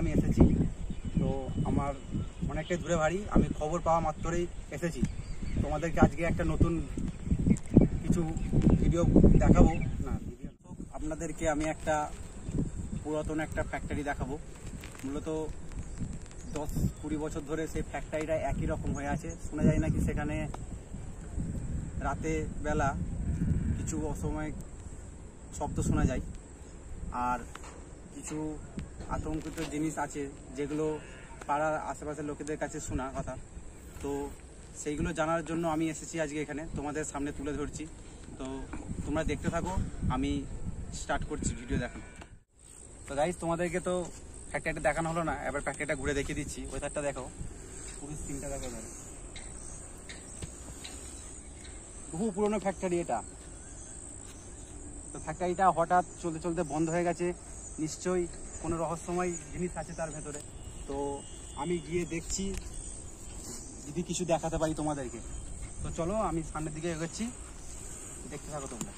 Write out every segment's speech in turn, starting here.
আমি এসেছি। তো আমার অনেকটাই দূরে বাড়ি, আমি খবর পাওয়া মাত্রই এসেছি। তোমাদেরকে আজকে একটা নতুন কিছু ভিডিও দেখাবো, আপনাদেরকে আমি একটা পুরাতন একটা ফ্যাক্টরি দেখাবো। মূলত 10-20 বছর ধরে সেই ফ্যাক্টরিটা একই রকম হয়ে আছে। শোনা যায় নাকি সেখানে রাতে বেলা কিছু অসময়ে শব্দ শোনা যায়, আর কিছু আতঙ্কিত জিনিস আছে যেগুলো পাড়ার আশেপাশের লোকেদের কাছে শোনা কথা। তো সেইগুলো জানার জন্য আমি এসেছি আজকে এখানে, তোমাদের সামনে তুলে ধরছি। তো তোমরা দেখতে থাকো, আমি স্টার্ট করছি ভিডিও দেখানো। তো গাইস, তোমাদেরকে তো ফ্যাক্টরিটা দেখানো হলো না, এবার ফ্যাক্টরিটা ঘুরে দেখিয়ে দিচ্ছি। ওয়েদারটা দেখো, পুরো সিনটা দেখো। বহু পুরনো ফ্যাক্টরি এটা। তো ফ্যাক্টরিটা হঠাৎ চলতে চলতে বন্ধ হয়ে গেছে, নিশ্চয়ই কোনো রহস্যময় জিনিস আছে তার ভেতরে। তো আমি গিয়ে দেখছি যদি কিছু দেখাতে পারি তোমাদেরকে। তো চলো, আমি সামনের দিকে এগোচ্ছি, দেখতে থাকো তোমরা।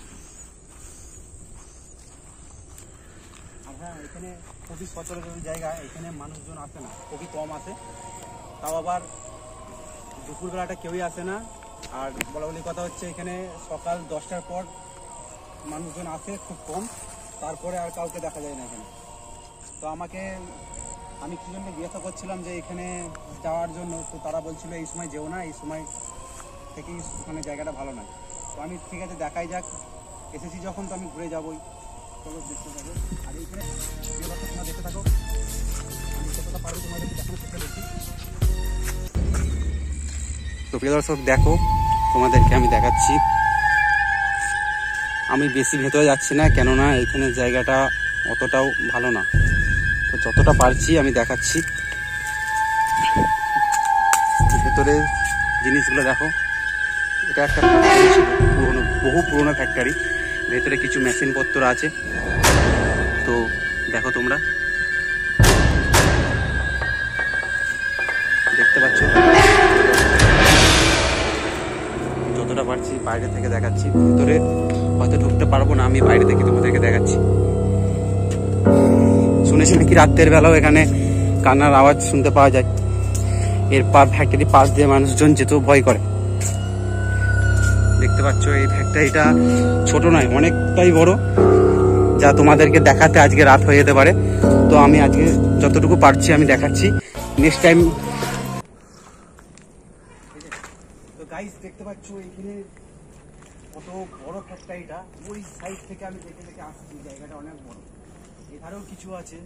আর হ্যাঁ, এখানে খুবই সচরাচর জায়গা, এখানে মানুষজন আসে না, খুবই কম আসে। তাও আবার দুপুরবেলাটা কেউই আসে না। আর বলা বলি কথা হচ্ছে, এখানে সকাল 10টার পর মানুষজন আসে খুব কম, তারপরে আর কাউকে দেখা যায় না এখানে। তো আমি কিছুজনকে জিজ্ঞাসা করছিলাম যে এখানে যাওয়ার জন্য, তো তারা বলছিল এই সময় যেও না, এই সময় থেকেই ওখানে জায়গাটা ভালো নয়। তো আমি ঠিক আছে, দেখাই যাক, এসেছি যখন তো আমি ঘুরে যাবোই। চলো দেখতে থাকো। আর এইখানে তোমরা দেখতে থাকো, আমি কতটা পারবো তোমাদেরকে দেখানোর চেষ্টা করছি। তো প্রিয় দর্শক দেখো, তোমাদেরকে আমি দেখাচ্ছি। আমি বেশি ভেতরে যাচ্ছি না, কেননা এখানে জায়গাটা অতটাও ভালো না। তো যতটা পারছি আমি দেখাচ্ছি। ভেতরে জিনিসগুলো দেখো, এটা একটা পুরনো, বহু পুরনো ফ্যাক্টরি। ভেতরে কিছু মেশিনপত্র আছে, তো দেখো তোমরা দেখতে পাচ্ছ। যতটা পারছি বাইরে থেকে দেখাচ্ছি, ভেতরে হয়তো ঢুকতে পারবো না, আমি বাইরে থেকে তোমাদেরকে দেখাচ্ছি। শুনেছি নাকি রাতের বেলাও এখানে কান্নার আওয়াজ শুনতে পাওয়া যায়। এর ফ্যাক্টরি পাশ দিয়ে মানুষজন যেতেও ভয় করে। দেখতে পাচ্ছ, এই ফ্যাক্টরিটা ছোট নয়, অনেকটাই বড়, যা তোমাদেরকে দেখাতে আজকে রাত হয়ে যেতে পারে। তো আমি আজকে যতটুকু পারছি আমি দেখাচ্ছি, নেক্সট টাইম। তো গাইস, দেখতে পাচ্ছ এখানে কত বড় ফ্যাক্টরিটা। ওই সাইড থেকে আমি দেখে দেখে আসছি, জায়গাটা অনেক বড়। এধারেও কিছু আছে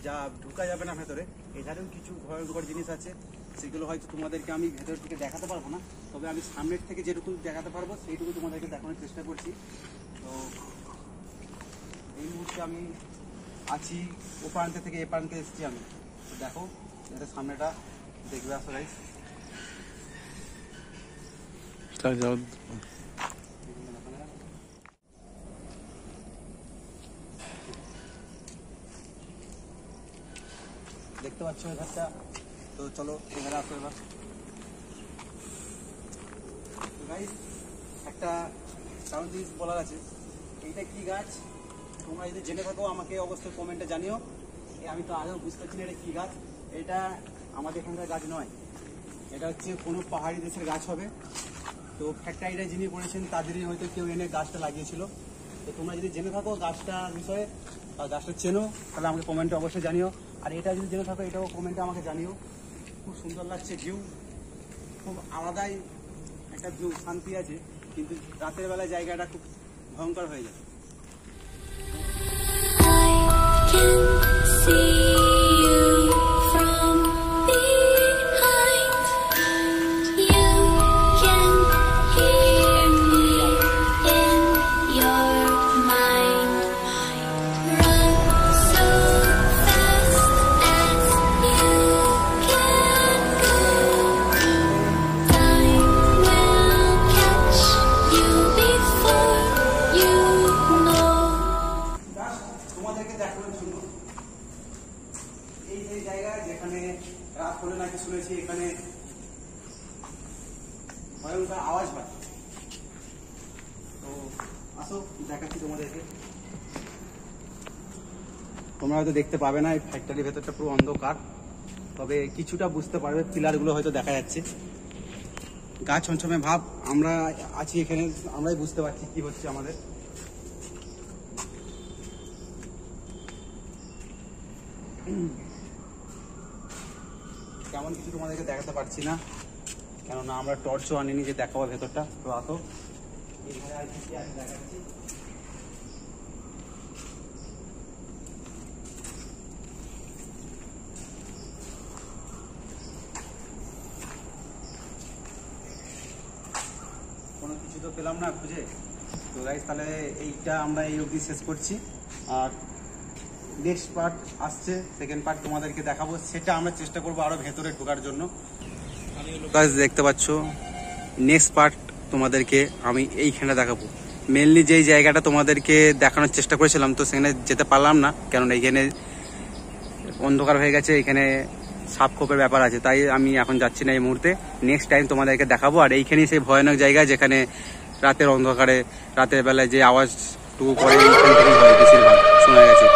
যা ঢুকা যাবে না ভেতরে, এধারেও কিছু ভয়ঙ্কর জিনিস আছে, সেগুলো হয়তো তোমাদেরকে আমি ভেতর থেকে দেখাতে পারবো না। তবে আমি সামনের থেকে যেটুকু দেখাতে পারবো সেইটুকু তোমাদেরকে দেখানোর চেষ্টা করছি। তো এই মুহূর্তে আমি আছি ও প্রান্ত থেকে এ প্রান্তে এসেছি আমি। তো দেখো, এটা সামনেটা দেখবে, আসো গাইস। দেখতে পাচ্ছ এখানটা। তো চলো এখানে আসো এবার। একটা কারণ জিনিস বলার আছে, এইটা কি গাছ তোমরা যদি জেনে থাকো আমাকে অবশ্যই কমেন্টে জানিও। আমি তো আগেও বুঝতে পারছি না এটা কি গাছ। এটা আমাদের এখানকার গাছ নয়, এটা হচ্ছে কোনো পাহাড়ি দেশের গাছ হবে। তো ফ্যাক্টরিটা যিনি করেছেন তাদেরই হয়তো কেউ এনে গাছটা লাগিয়েছিল। তো তোমরা যদি জেনে থাকো গাছটার বিষয়ে বা গাছটা চেনো, তাহলে আমাকে কমেন্টে অবশ্যই জানিও। আর এটা যদি জেনে থাকো এটাও কমেন্টে আমাকে জানিও। খুব সুন্দর লাগছে ভিউ, খুব আলাদাই একটা ভিউ, শান্তি আছে, কিন্তু রাতের বেলায় জায়গাটা খুব ভয়ঙ্কর হয়ে যায়। এই জায়গায় যেখানে রাত হলে নাকি শুনেছি এখানে ভয়ঙ্কর আওয়াজ হয়। তো আসো দেখাচ্ছি তোমাদেরকে। তোমরা হয়তো দেখতে পাবে না, এই ফ্যাক্টরির ভেতরটা পুরো অন্ধকার, তবে কিছুটা বুঝতে পারবে, পিলারগুলো হয়তো দেখা যাচ্ছে। গা ছমছমে ভাব, আমরা আছি এখানে, আমরাই বুঝতে পারছি কি হচ্ছে আমাদের। তেমন কিছু তোমাদেরকে দেখাতে পারছি না, কেননা আমরা টর্চও আনিনি যে দেখাবো ভেতরটা। তো আসো এখানে আর কি আছে দেখাচ্ছি। কোনো কিছু তো পেলাম না খুঁজে। তো গাইস তাহলে এইটা আমরা এই অবধি শেষ করছি, আর নেক্সট পার্ট আসছে, সেকেন্ড পার্ট তোমাদেরকে দেখাবো, সেটা আমরা চেষ্টা করবো আরো ভেতরে ঢোকার জন্য। গাইস দেখতে পাচ্ছ নেক্সট পার্ট তোমাদেরকে আমি এইখানে দেখাবো। মেনলি যেই জায়গাটা তোমাদেরকে দেখানোর চেষ্টা করেছিলাম, তো সেখানে যেতে পারলাম না, কারণ এইখানে অন্ধকার হয়ে গেছে, এখানে সাপ খোপের ব্যাপার আছে, তাই আমি এখন যাচ্ছি না এই মুহূর্তে। নেক্সট টাইম তোমাদেরকে দেখাবো। আর এইখানেই সেই ভয়ানক জায়গা যেখানে রাতের অন্ধকারে, রাতের বেলায় যে আওয়াজটুকু করে এইখান থেকেই হয়, বেশিরভাগ শোনা গেছে,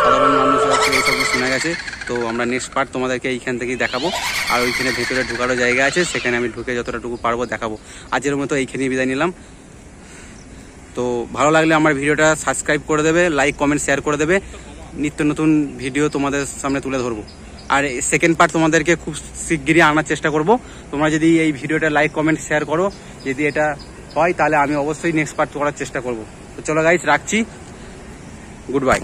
সাধারণ মানুষ আছে এইসব শোনা গেছে। তো আমরা নেক্সট পার্ট তোমাদেরকে এইখান থেকেই দেখাবো। আর ওইখানে ভেতরে ঢোকারও জায়গা আছে, সেখানে আমি ঢুকে যতটাটুকু পারবো দেখাবো। আজকের মতো এইখানেই বিদায় নিলাম। তো ভালো লাগলে আমার ভিডিওটা সাবস্ক্রাইব করে দেবে, লাইক কমেন্ট শেয়ার করে দেবে। নিত্য নতুন ভিডিও তোমাদের সামনে তুলে ধরবো। আর সেকেন্ড পার্ট তোমাদেরকে খুব শিগগিরই আনার চেষ্টা করব। তোমরা যদি এই ভিডিওটা লাইক কমেন্ট শেয়ার করো, যদি এটা হয় তাহলে আমি অবশ্যই নেক্সট পার্ট করার চেষ্টা করব। তো চলো গাইস, রাখছি, গুড বাই।